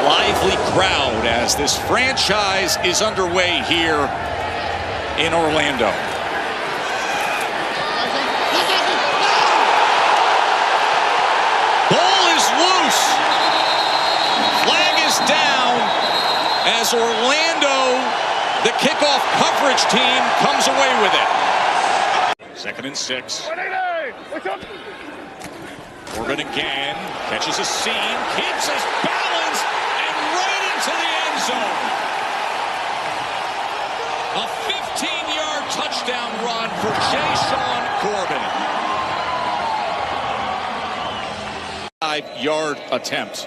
lively crowd as this franchise is underway here in Orlando. Ball is loose. Flag is down as Orlando, the kickoff coverage team, comes away with it. 2nd and 6. Corbin again, catches a seam, keeps his balance, and right into the end zone. A 15-yard touchdown run for Sean Corbin. 5-yard attempt.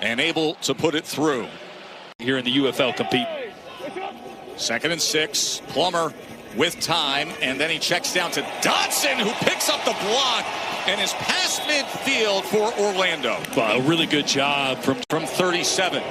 And able to put it through. Here in the UFL compete. 2nd and 6. Plummer with time, and then he checks down to Dotson, who picks up the block and is past midfield for Orlando. Wow, a really good job from 37.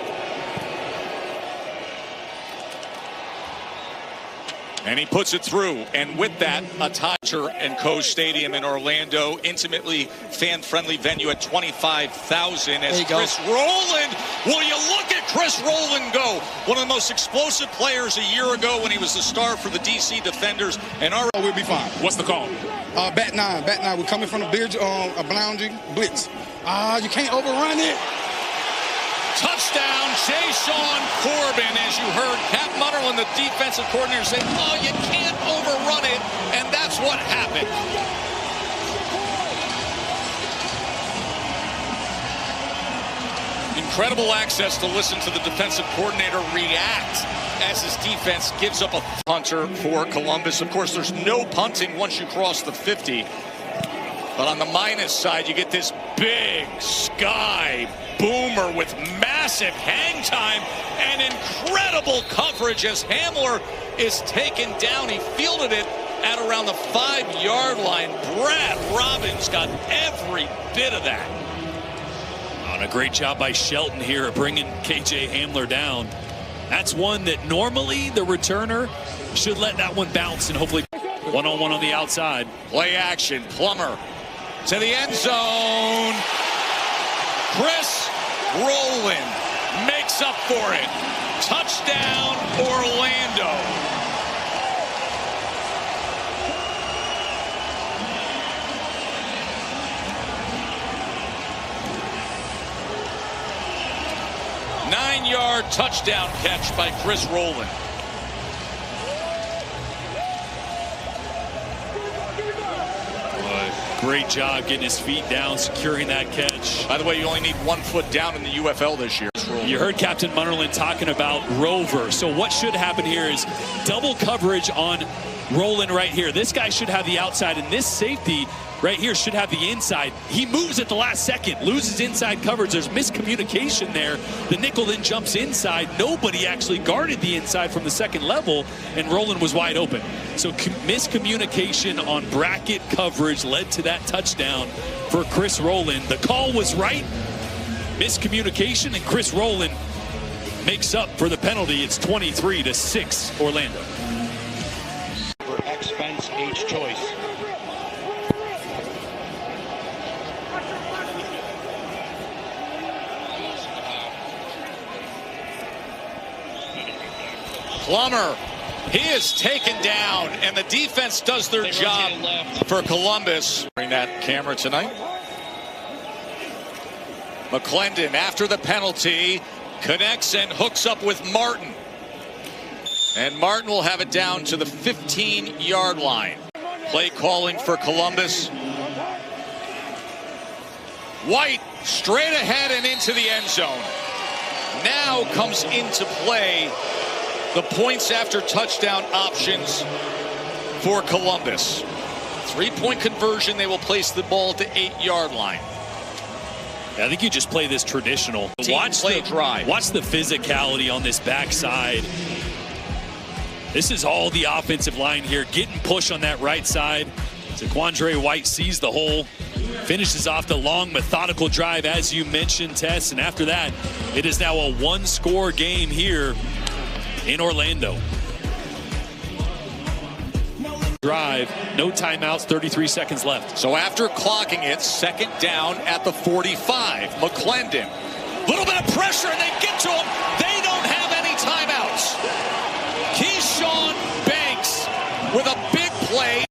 And he puts it through, and with that, a Tiger and Co. Stadium in Orlando, intimately fan-friendly venue at 25,000. As Chris Rowland, will you look at Chris Rowland go? One of the most explosive players a year ago when he was the star for the DC Defenders. And we'll be fine. What's the call? Bat 9. We're coming from the bridge, a blinding blitz. You can't overrun it. Touchdown, Sean Corbin. As you heard Cap Munnerlyn, the defensive coordinator, say, oh, you can't overrun it, and that's what happened. Incredible access to listen to the defensive coordinator react as his defense gives up a punter for Columbus. Of course, there's no punting once you cross the 50. But on the minus side, you get this big sky boomer with massive hang time and incredible coverage as Hamler is taken down. He fielded it at around the 5-yard line. Brad Robbins got every bit of that. And a great job by Shelton here at bringing KJ Hamler down. That's one that normally the returner should let that one bounce and hopefully one-on-one on the outside. Play action, Plummer to the end zone. Chris Rowland makes up for it. Touchdown, Orlando. Nine-yard touchdown catch by Chris Rowland. Great job getting his feet down, securing that catch. By the way, you only need 1 foot down in the UFL this year. You heard Captain Munnerlyn talking about Rover. So what should happen here is double coverage on Rowland right here. This guy should have the outside, and this safety right here should have the inside. He moves at the last second, loses inside coverage. There's miscommunication there. The nickel then jumps inside. Nobody actually guarded the inside from the second level, and Rowland was wide open. So miscommunication on bracket coverage led to that touchdown for Chris Rowland. The call was right. Miscommunication, and Chris Rowland makes up for the penalty. It's 23-6 Orlando. For expense H choice. Plummer, he is taken down, and the defense does their job for Columbus. Bring that camera tonight. McClendon, after the penalty, connects and hooks up with Martin. And Martin will have it down to the 15-yard line. Play calling for Columbus. White straight ahead and into the end zone. Now comes into play the points after touchdown options for Columbus. 3-point conversion, they will place the ball at the 8-yard line. I think you just play this traditional. Watch the physicality on this backside. This is all the offensive line here, getting push on that right side. Zaquandre White sees the hole, finishes off the long, methodical drive, as you mentioned, Tess. And after that, it is now a one-score game here in Orlando. drive. No timeouts, 33 seconds left. So after clocking it, second down at the 45. McClendon, little bit of pressure, and they get to him. They don't have any timeouts. Keyshawn Banks with a big play.